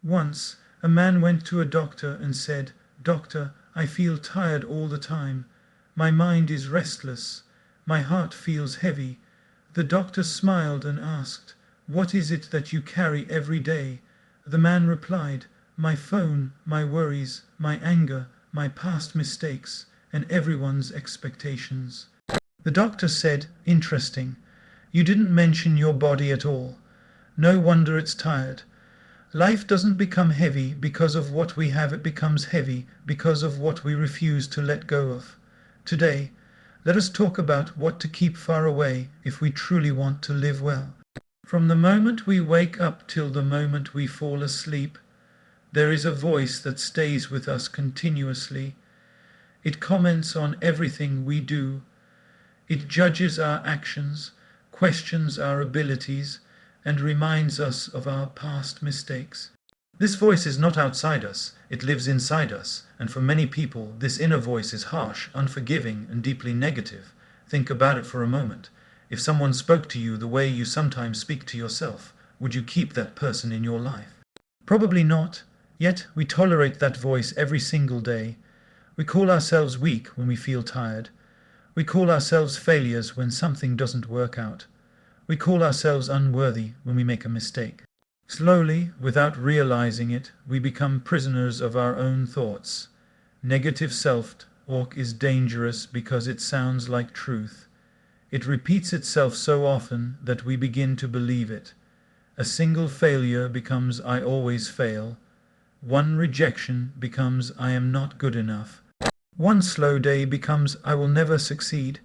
Once, a man went to a doctor and said, "Doctor, I feel tired all the time. My mind is restless. My heart feels heavy." The doctor smiled and asked, "What is it that you carry every day?" The man replied, "My phone, my worries, my anger, my past mistakes, and everyone's expectations." The doctor said, "Interesting. You didn't mention your body at all. No wonder it's tired. Life doesn't become heavy because of what we have, it becomes heavy because of what we refuse to let go of." Today, let us talk about what to keep far away if we truly want to live well. From the moment we wake up till the moment we fall asleep, there is a voice that stays with us continuously. It comments on everything we do. It judges our actions, questions our abilities, and reminds us of our past mistakes. This voice is not outside us, it lives inside us, and for many people this inner voice is harsh, unforgiving, and deeply negative. Think about it for a moment. If someone spoke to you the way you sometimes speak to yourself, would you keep that person in your life? Probably not, yet we tolerate that voice every single day. We call ourselves weak when we feel tired. We call ourselves failures when something doesn't work out. We call ourselves unworthy when we make a mistake. Slowly, without realizing it, we become prisoners of our own thoughts. Negative self-talk is dangerous because it sounds like truth. It repeats itself so often that we begin to believe it. A single failure becomes "I always fail." One rejection becomes "I am not good enough." One slow day becomes "I will never succeed."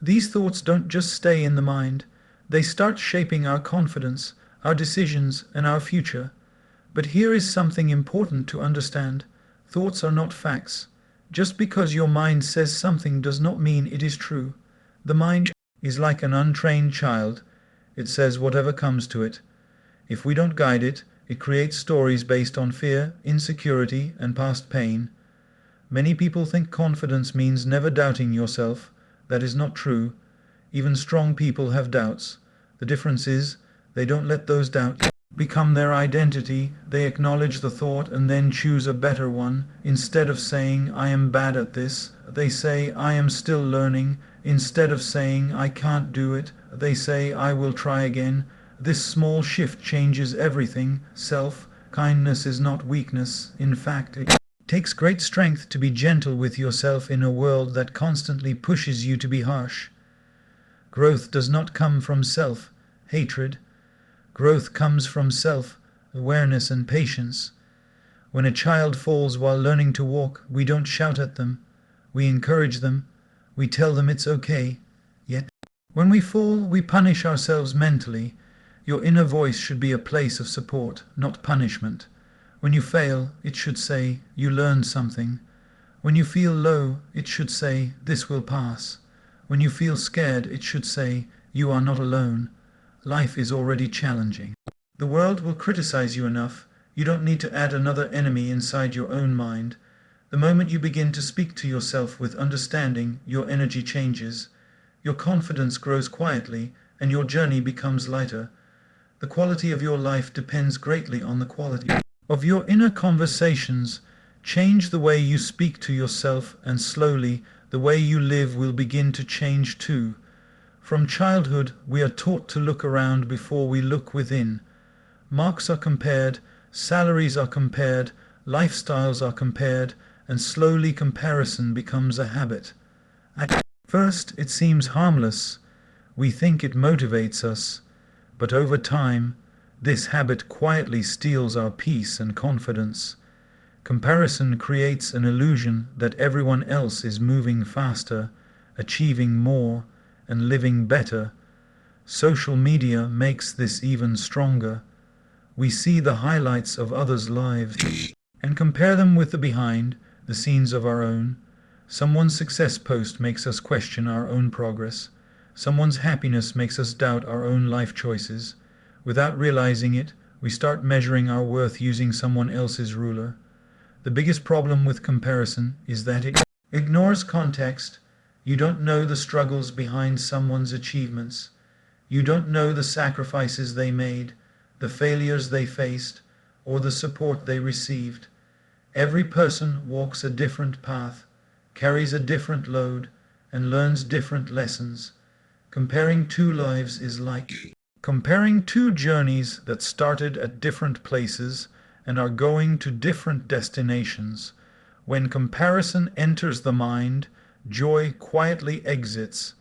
These thoughts don't just stay in the mind. They start shaping our confidence, our decisions, and our future. But here is something important to understand. Thoughts are not facts. Just because your mind says something does not mean it is true. The mind is like an untrained child. It says whatever comes to it. If we don't guide it, it creates stories based on fear, insecurity, and past pain. Many people think confidence means never doubting yourself. That is not true. Even strong people have doubts. The difference is, they don't let those doubts become their identity. They acknowledge the thought and then choose a better one. Instead of saying, "I am bad at this," they say, "I am still learning." Instead of saying, "I can't do it," they say, "I will try again." This small shift changes everything. Self-kindness is not weakness. In fact, it takes great strength to be gentle with yourself in a world that constantly pushes you to be harsh. Growth does not come from self-hatred. Growth comes from self-awareness and patience. When a child falls while learning to walk, we don't shout at them. We encourage them. We tell them it's okay. Yet, when we fall, we punish ourselves mentally. Your inner voice should be a place of support, not punishment. When you fail, it should say, "You learned something." When you feel low, it should say, "This will pass." When you feel scared, it should say, "You are not alone." Life is already challenging. The world will criticize you enough. You don't need to add another enemy inside your own mind. The moment you begin to speak to yourself with understanding, your energy changes. Your confidence grows quietly, and your journey becomes lighter. The quality of your life depends greatly on the quality of your inner conversations. Change the way you speak to yourself, and slowly the way you live will begin to change too. From childhood, we are taught to look around before we look within. Marks are compared, salaries are compared, lifestyles are compared, and slowly comparison becomes a habit. At first, it seems harmless. We think it motivates us. But over time, this habit quietly steals our peace and confidence. Comparison creates an illusion that everyone else is moving faster, achieving more, and living better. Social media makes this even stronger. We see the highlights of others' lives and compare them with the behind the scenes of our own. Someone's success post makes us question our own progress. Someone's happiness makes us doubt our own life choices. Without realizing it, we start measuring our worth using someone else's ruler. The biggest problem with comparison is that it ignores context. You don't know the struggles behind someone's achievements. You don't know the sacrifices they made, the failures they faced, or the support they received. Every person walks a different path, carries a different load, and learns different lessons. Comparing two lives is like comparing two journeys that started at different places and are going to different destinations. When comparison enters the mind, joy quietly exits.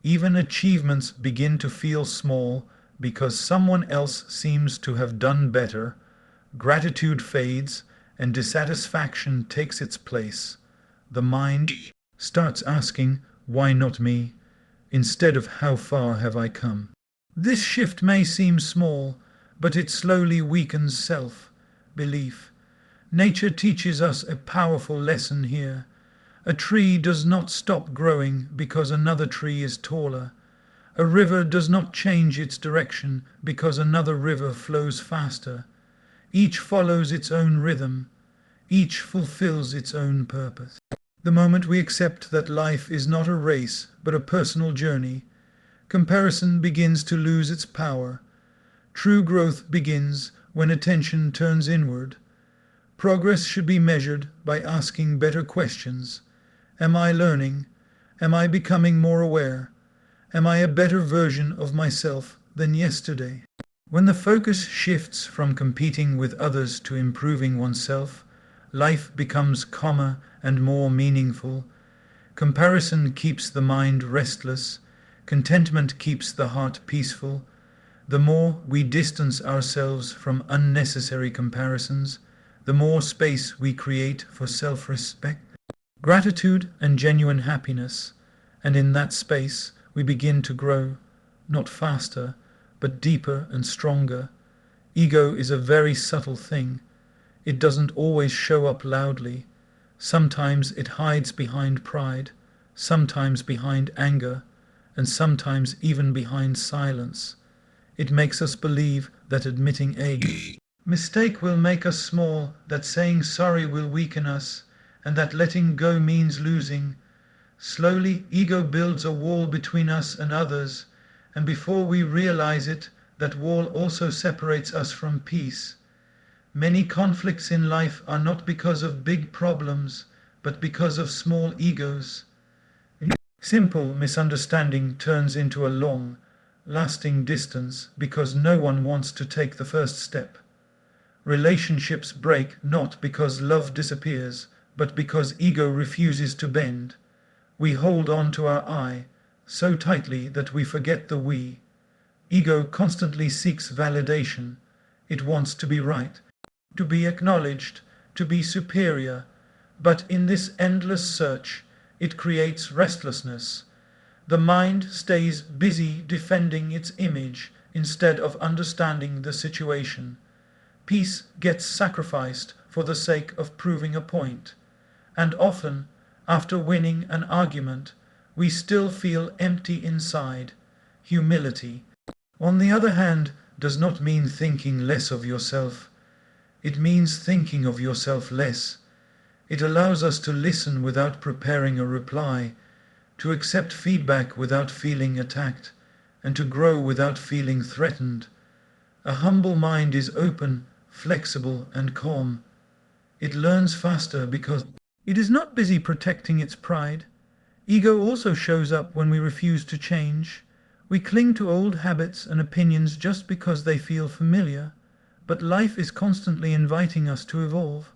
Even achievements begin to feel small because someone else seems to have done better. Gratitude fades and dissatisfaction takes its place. The mind starts asking, "Why not me?" instead of "How far have I come?" This shift may seem small, but it slowly weakens self-belief. Nature teaches us a powerful lesson here. A tree does not stop growing because another tree is taller. A river does not change its direction because another river flows faster. Each follows its own rhythm. Each fulfills its own purpose. The moment we accept that life is not a race but a personal journey, comparison begins to lose its power. True growth begins when attention turns inward. Progress should be measured by asking better questions. Am I learning? Am I becoming more aware? Am I a better version of myself than yesterday? When the focus shifts from competing with others to improving oneself, life becomes calmer and more meaningful. Comparison keeps the mind restless. Contentment keeps the heart peaceful. The more we distance ourselves from unnecessary comparisons, the more space we create for self-respect, gratitude, and genuine happiness. And in that space, we begin to grow, not faster, but deeper and stronger. Ego is a very subtle thing. It doesn't always show up loudly. Sometimes it hides behind pride, sometimes behind anger, and sometimes even behind silence. It makes us believe that admitting a mistake will make us small, that saying sorry will weaken us, and that letting go means losing. Slowly, ego builds a wall between us and others, and before we realize it, that wall also separates us from peace. Many conflicts in life are not because of big problems, but because of small egos. Simple misunderstanding turns into a long, lasting distance because no one wants to take the first step. Relationships break not because love disappears, but because ego refuses to bend. We hold on to our I so tightly that we forget the we. Ego constantly seeks validation. It wants to be right, to be acknowledged, to be superior. But in this endless search, it creates restlessness. The mind stays busy defending its image instead of understanding the situation. Peace gets sacrificed for the sake of proving a point. And often, after winning an argument, we still feel empty inside. Humility, on the other hand, does not mean thinking less of yourself. It means thinking of yourself less. It allows us to listen without preparing a reply, to accept feedback without feeling attacked, and to grow without feeling threatened. A humble mind is open, flexible, and calm. It learns faster because it is not busy protecting its pride. Ego also shows up when we refuse to change. We cling to old habits and opinions just because they feel familiar, but life is constantly inviting us to evolve.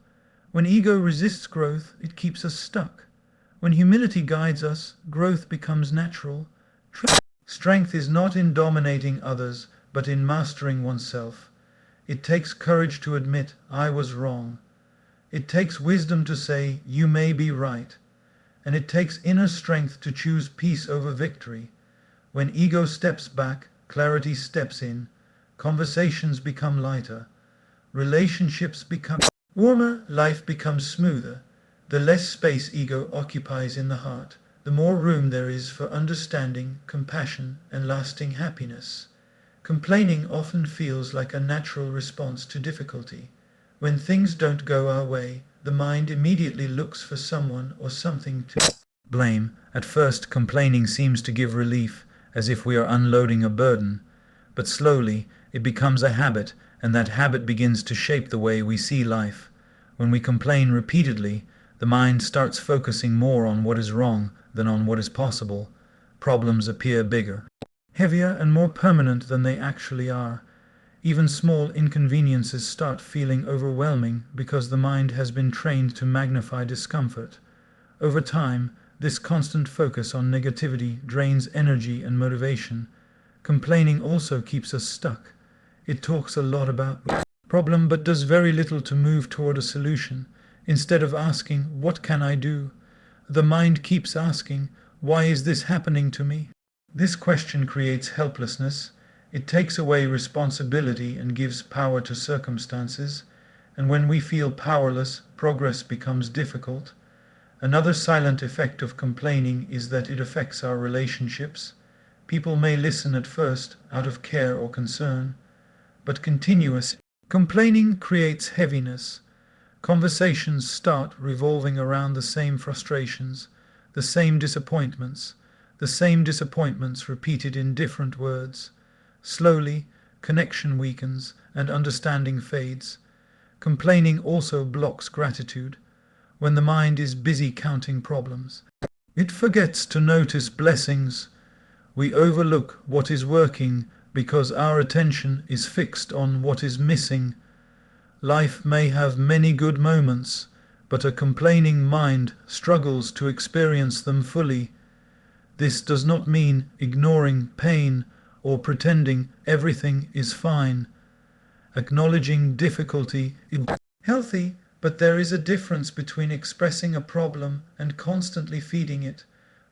When ego resists growth, it keeps us stuck. When humility guides us, growth becomes natural. Strength is not in dominating others, but in mastering oneself. It takes courage to admit, "I was wrong." It takes wisdom to say, "You may be right." And it takes inner strength to choose peace over victory. When ego steps back, clarity steps in. Conversations become lighter. Relationships become warmer. Life becomes smoother. The less space ego occupies in the heart, the more room there is for understanding, compassion, and lasting happiness. Complaining often feels like a natural response to difficulty. When things don't go our way, the mind immediately looks for someone or something to blame. At first, complaining seems to give relief, as if we are unloading a burden. But slowly, it becomes a habit, and that habit begins to shape the way we see life. When we complain repeatedly, the mind starts focusing more on what is wrong than on what is possible. Problems appear bigger, heavier, and more permanent than they actually are. Even small inconveniences start feeling overwhelming because the mind has been trained to magnify discomfort. Over time, this constant focus on negativity drains energy and motivation. Complaining also keeps us stuck. It talks a lot about the problem but does very little to move toward a solution. Instead of asking, "What can I do?" the mind keeps asking, "Why is this happening to me?" This question creates helplessness. It takes away responsibility and gives power to circumstances. And when we feel powerless, progress becomes difficult. Another silent effect of complaining is that it affects our relationships. People may listen at first out of care or concern, but continuous complaining creates heaviness. Conversations start revolving around the same frustrations, the same disappointments repeated in different words. Slowly, connection weakens and understanding fades. Complaining also blocks gratitude. When the mind is busy counting problems, it forgets to notice blessings. We overlook what is working because our attention is fixed on what is missing. Life may have many good moments, but a complaining mind struggles to experience them fully. This does not mean ignoring pain or pretending everything is fine. Acknowledging difficulty is healthy, but there is a difference between expressing a problem and constantly feeding it.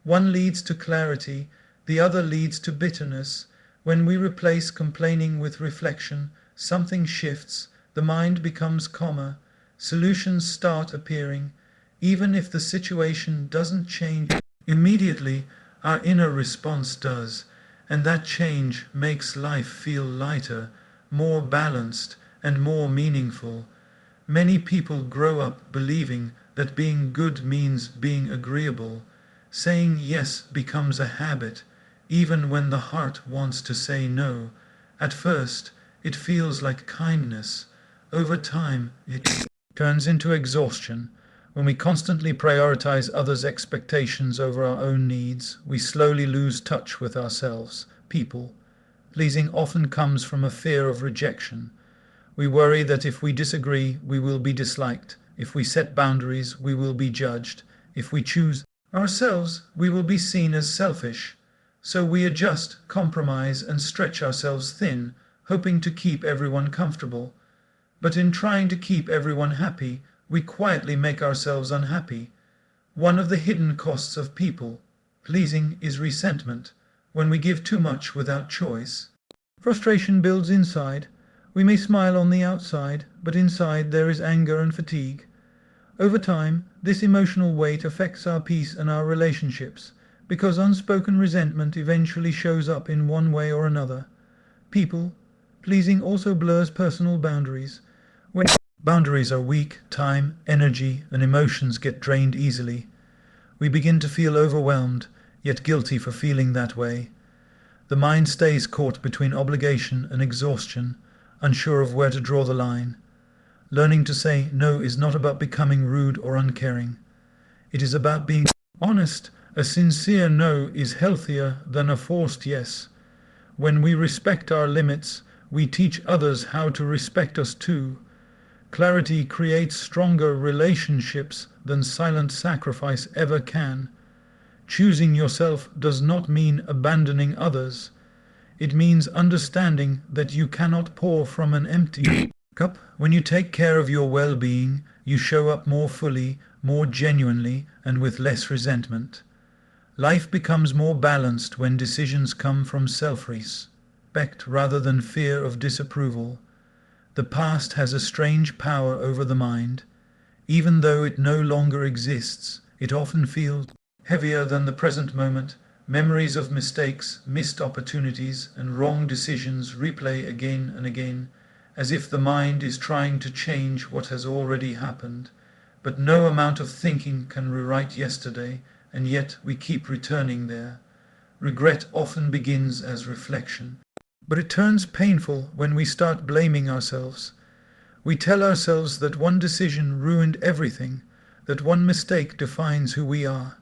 One leads to clarity, the other leads to bitterness. When we replace complaining with reflection, something shifts, the mind becomes calmer, solutions start appearing. Even if the situation doesn't change immediately, our inner response does, and that change makes life feel lighter, more balanced, and more meaningful. Many people grow up believing that being good means being agreeable. Saying yes becomes a habit, even when the heart wants to say no. At first, it feels like kindness. Over time, it turns into exhaustion. When we constantly prioritize others' expectations over our own needs, we slowly lose touch with ourselves. People pleasing often comes from a fear of rejection. We worry that if we disagree, we will be disliked. If we set boundaries, we will be judged. If we choose ourselves, we will be seen as selfish. So we adjust, compromise, and stretch ourselves thin, hoping to keep everyone comfortable. But in trying to keep everyone happy, we quietly make ourselves unhappy. One of the hidden costs of people pleasing is resentment. When we give too much without choice, frustration builds inside. We may smile on the outside, but inside there is anger and fatigue. Over time, this emotional weight affects our peace and our relationships, because unspoken resentment eventually shows up in one way or another. People pleasing also blurs personal boundaries. When boundaries are weak, time, energy, and emotions get drained easily. We begin to feel overwhelmed, yet guilty for feeling that way. The mind stays caught between obligation and exhaustion, unsure of where to draw the line. Learning to say no is not about becoming rude or uncaring. It is about being honest. A sincere no is healthier than a forced yes. When we respect our limits, we teach others how to respect us too. Clarity creates stronger relationships than silent sacrifice ever can. Choosing yourself does not mean abandoning others. It means understanding that you cannot pour from an empty cup. When you take care of your well-being, you show up more fully, more genuinely, and with less resentment. Life becomes more balanced when decisions come from self-respect rather than fear of disapproval. The past has a strange power over the mind. Even though it no longer exists, it often feels heavier than the present moment. Memories of mistakes, missed opportunities, and wrong decisions replay again and again, as if the mind is trying to change what has already happened. But no amount of thinking can rewrite yesterday, and yet we keep returning there. Regret often begins as reflection. But it turns painful when we start blaming ourselves. We tell ourselves that one decision ruined everything, that one mistake defines who we are.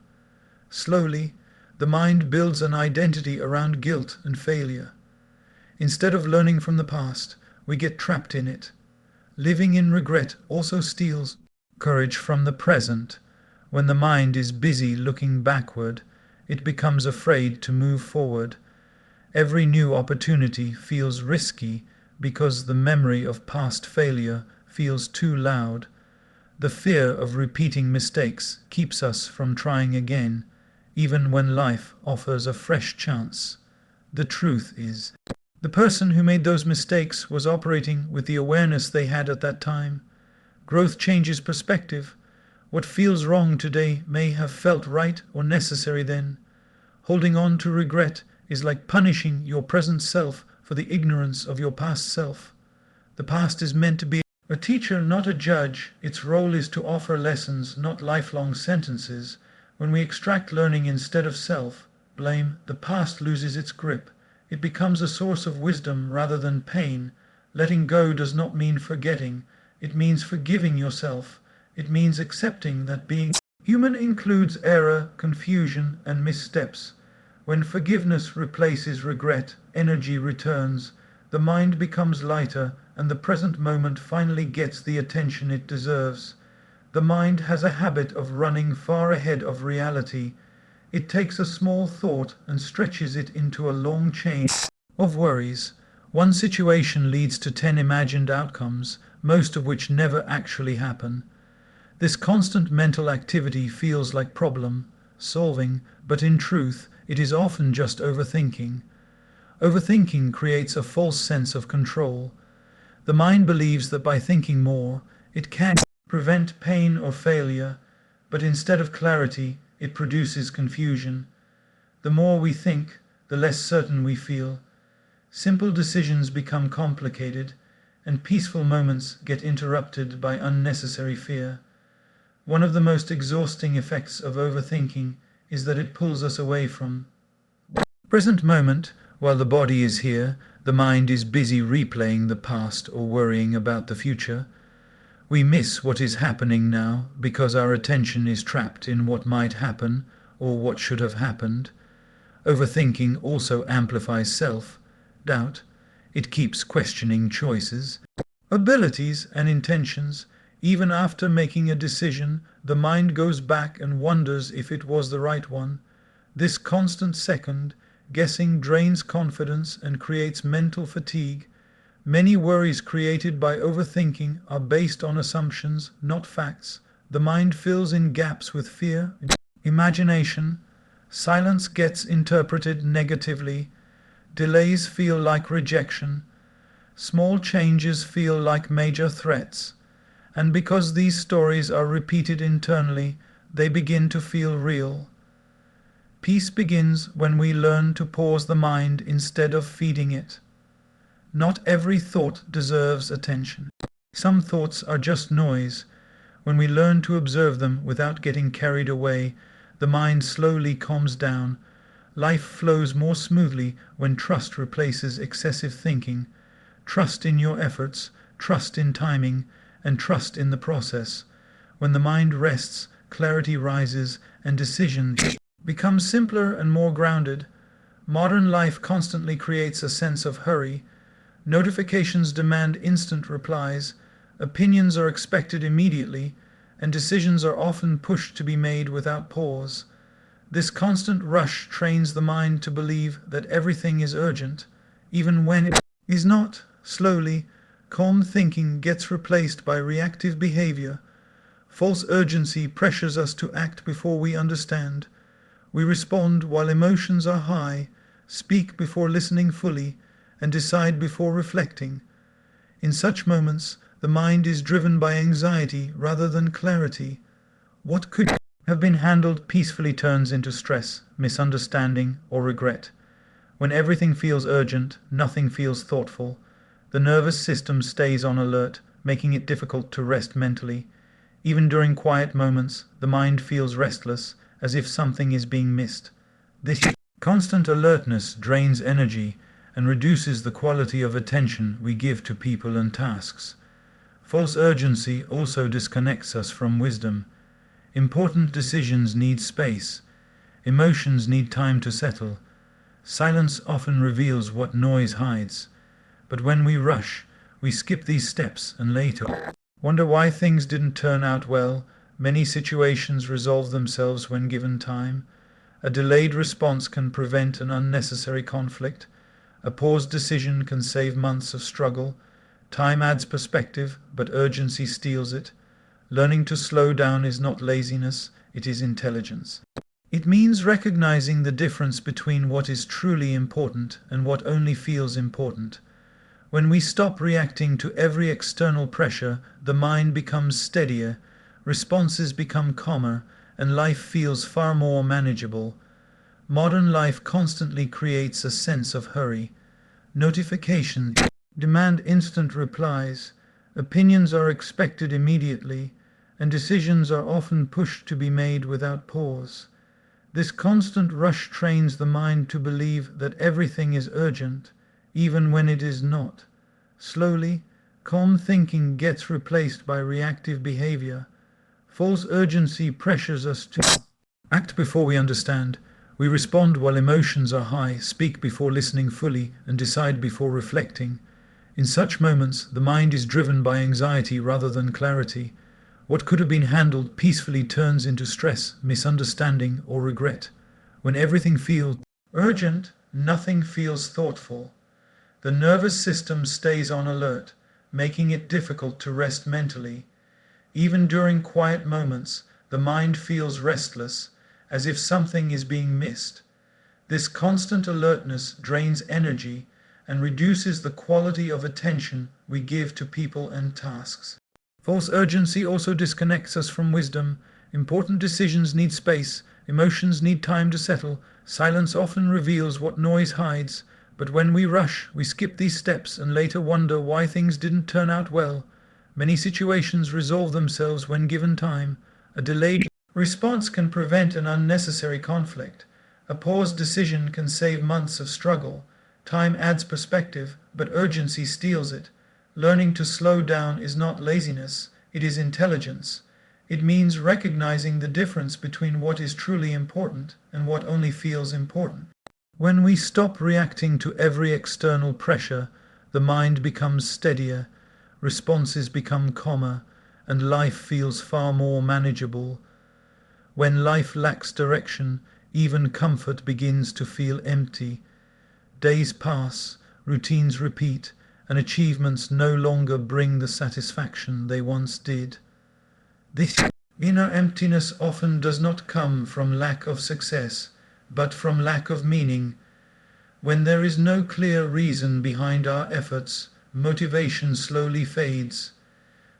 Slowly, the mind builds an identity around guilt and failure. Instead of learning from the past, we get trapped in it. Living in regret also steals courage from the present. When the mind is busy looking backward, it becomes afraid to move forward. Every new opportunity feels risky because the memory of past failure feels too loud. The fear of repeating mistakes keeps us from trying again, even when life offers a fresh chance. The truth is, the person who made those mistakes was operating with the awareness they had at that time. Growth changes perspective. What feels wrong today may have felt right or necessary then. Holding on to regret is like punishing your present self for the ignorance of your past self. The past is meant to be a teacher, not a judge. Its role is to offer lessons, not lifelong sentences. When we extract learning instead of self-blame, the past loses its grip. It becomes a source of wisdom rather than pain. Letting go does not mean forgetting. It means forgiving yourself. It means accepting that being human includes error, confusion, and missteps. When forgiveness replaces regret, energy returns. The mind becomes lighter, and the present moment finally gets the attention it deserves. The mind has a habit of running far ahead of reality. It takes a small thought and stretches it into a long chain of worries. One situation leads to 10 imagined outcomes, most of which never actually happen. This constant mental activity feels like problem solving, but in truth, it is often just overthinking. Overthinking creates a false sense of control. The mind believes that by thinking more, it can prevent pain or failure, but instead of clarity, it produces confusion. The more we think, the less certain we feel. Simple decisions become complicated, and peaceful moments get interrupted by unnecessary fear. One of the most exhausting effects of overthinking is that it pulls us away from the present moment. While the body is here, the mind is busy replaying the past or worrying about the future. We miss what is happening now because our attention is trapped in what might happen or what should have happened. Overthinking also amplifies self-doubt. It keeps questioning choices, abilities, and intentions. Even after making a decision, the mind goes back and wonders if it was the right one. This constant second guessing drains confidence and creates mental fatigue. Many worries created by overthinking are based on assumptions, not facts. The mind fills in gaps with fear, imagination. Silence gets interpreted negatively. Delays feel like rejection. Small changes feel like major threats. And because these stories are repeated internally, they begin to feel real. Peace begins when we learn to pause the mind instead of feeding it. Not every thought deserves attention. Some thoughts are just noise. When we learn to observe them without getting carried away, the mind slowly calms down. Life flows more smoothly when trust replaces excessive thinking. Trust in your efforts, trust in timing, and trust in the process. When the mind rests, clarity rises, and decisions become simpler and more grounded. Modern life constantly creates a sense of hurry. Notifications demand instant replies, opinions are expected immediately, and decisions are often pushed to be made without pause. This constant rush trains the mind to believe that everything is urgent, even when it is not. Slowly, calm thinking gets replaced by reactive behavior. False urgency pressures us to act before we understand. We respond while emotions are high, speak before listening fully, and decide before reflecting. In such moments, the mind is driven by anxiety rather than clarity. What could have been handled peacefully turns into stress, misunderstanding, or regret. When everything feels urgent, nothing feels thoughtful. The nervous system stays on alert, making it difficult to rest mentally. Even during quiet moments, the mind feels restless, as if something is being missed. This constant alertness drains energy, and reduces the quality of attention we give to people and tasks. False urgency also disconnects us from wisdom. Important decisions need space. Emotions need time to settle. Silence often reveals what noise hides. But when we rush, we skip these steps and later wonder why things didn't turn out well. Many situations resolve themselves when given time. A delayed response can prevent an unnecessary conflict. A paused decision can save months of struggle. Time adds perspective, but urgency steals it. Learning to slow down is not laziness, it is intelligence. It means recognizing the difference between what is truly important and what only feels important. When we stop reacting to every external pressure, the mind becomes steadier, responses become calmer, and life feels far more manageable. Modern life constantly creates a sense of hurry. Notifications demand instant replies, opinions are expected immediately, and decisions are often pushed to be made without pause. This constant rush trains the mind to believe that everything is urgent, even when it is not. Slowly, calm thinking gets replaced by reactive behavior. False urgency pressures us to act before we understand. We respond while emotions are high, speak before listening fully, and decide before reflecting. In such moments, the mind is driven by anxiety rather than clarity. What could have been handled peacefully turns into stress, misunderstanding, or regret. When everything feels urgent, nothing feels thoughtful. The nervous system stays on alert, making it difficult to rest mentally. Even during quiet moments, the mind feels restless, as if something is being missed. This constant alertness drains energy and reduces the quality of attention we give to people and tasks. False urgency also disconnects us from wisdom. Important decisions need space, emotions need time to settle, silence often reveals what noise hides, but when we rush, we skip these steps and later wonder why things didn't turn out well. Many situations resolve themselves when given time. A delayed response can prevent an unnecessary conflict. A paused decision can save months of struggle. Time adds perspective, but urgency steals it. Learning to slow down is not laziness, it is intelligence. It means recognizing the difference between what is truly important and what only feels important. When we stop reacting to every external pressure, the mind becomes steadier, responses become calmer, and life feels far more manageable. When life lacks direction, even comfort begins to feel empty. Days pass, routines repeat, and achievements no longer bring the satisfaction they once did. This inner emptiness often does not come from lack of success, but from lack of meaning. When there is no clear reason behind our efforts, motivation slowly fades.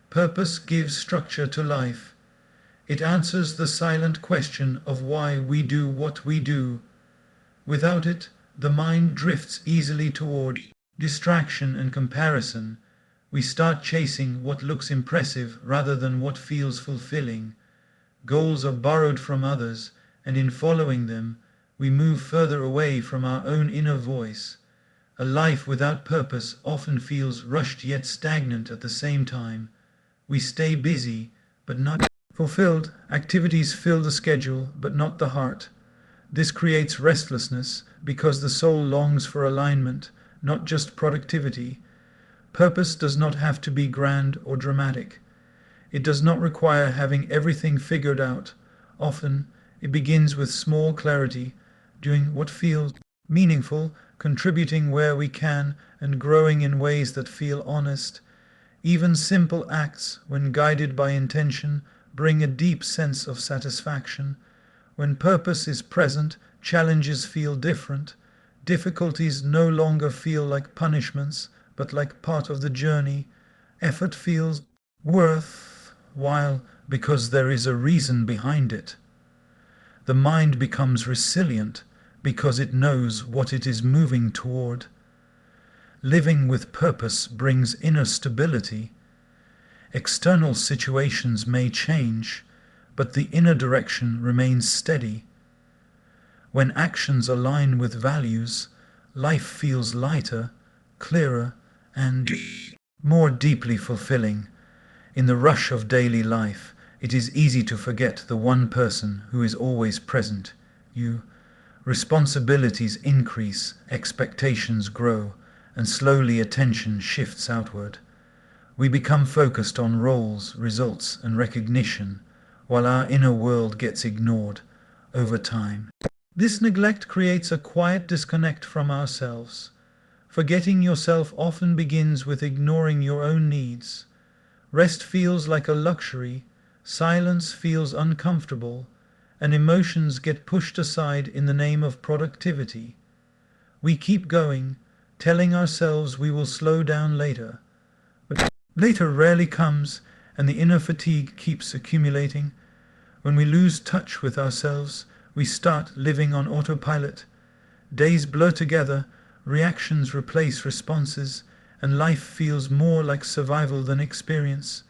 Purpose gives structure to life. It answers the silent question of why we do what we do. Without it, the mind drifts easily toward distraction and comparison. We start chasing what looks impressive rather than what feels fulfilling. Goals are borrowed from others, and in following them, we move further away from our own inner voice. A life without purpose often feels rushed yet stagnant at the same time. We stay busy, but not fulfilled. Activities fill the schedule, but not the heart. This creates restlessness because the soul longs for alignment, not just productivity. Purpose does not have to be grand or dramatic. It does not require having everything figured out. Often, it begins with small clarity, doing what feels meaningful, contributing where we can, and growing in ways that feel honest. Even simple acts, when guided by intention, bring a deep sense of satisfaction. When purpose is present, challenges feel different. Difficulties no longer feel like punishments, but like part of the journey. Effort feels worthwhile because there is a reason behind it. The mind becomes resilient because it knows what it is moving toward. Living with purpose brings inner stability. External situations may change, but the inner direction remains steady. When actions align with values, life feels lighter, clearer, and more deeply fulfilling. In the rush of daily life, it is easy to forget the one person who is always present, you. Responsibilities increase, expectations grow, and slowly attention shifts outward. We become focused on roles, results, and recognition, while our inner world gets ignored over time. This neglect creates a quiet disconnect from ourselves. Forgetting yourself often begins with ignoring your own needs. Rest feels like a luxury, silence feels uncomfortable, and emotions get pushed aside in the name of productivity. We keep going, telling ourselves we will slow down later. But later rarely comes, and the inner fatigue keeps accumulating. When we lose touch with ourselves, we start living on autopilot. Days blur together, reactions replace responses, and life feels more like survival than experience.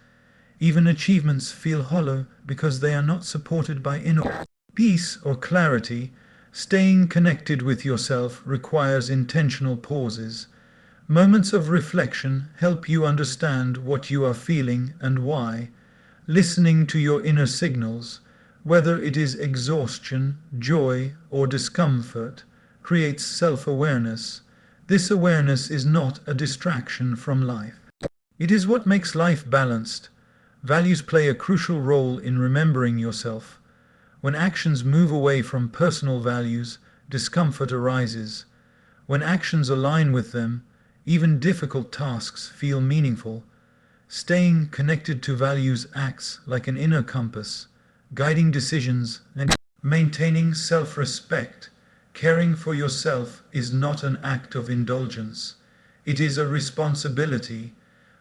Even achievements feel hollow because they are not supported by inner peace or clarity. Staying connected with yourself requires intentional pauses. Moments of reflection help you understand what you are feeling and why. Listening to your inner signals, whether it is exhaustion, joy, or discomfort, creates self-awareness. This awareness is not a distraction from life. It is what makes life balanced. Values play a crucial role in remembering yourself. When actions move away from personal values, discomfort arises. When actions align with them, even difficult tasks feel meaningful. Staying connected to values acts like an inner compass, guiding decisions and maintaining self-respect. Caring for yourself is not an act of indulgence. It is a responsibility.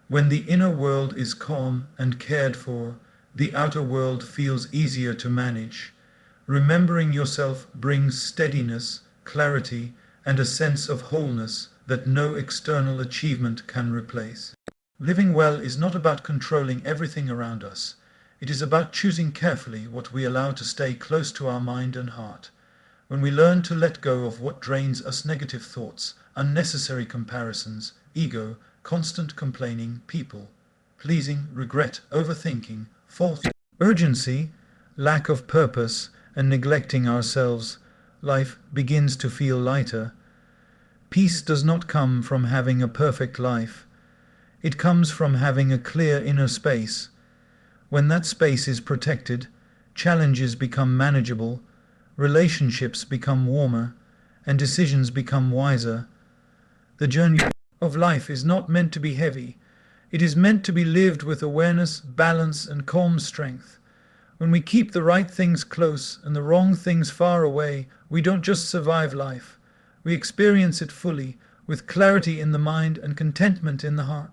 When the inner world is calm and cared for, the outer world feels easier to manage. Remembering yourself brings steadiness, clarity, and a sense of wholeness that no external achievement can replace. Living well is not about controlling everything around us. It is about choosing carefully what we allow to stay close to our mind and heart. When we learn to let go of what drains us, negative thoughts, unnecessary comparisons, ego, constant complaining, people pleasing, regret, overthinking, false urgency, lack of purpose, and neglecting ourselves, life begins to feel lighter. Peace does not come from having a perfect life. It comes from having a clear inner space. When that space is protected, challenges become manageable, relationships become warmer, and decisions become wiser. The journey of life is not meant to be heavy. It is meant to be lived with awareness, balance, and calm strength. When we keep the right things close and the wrong things far away, we don't just survive life. We experience it fully, with clarity in the mind and contentment in the heart.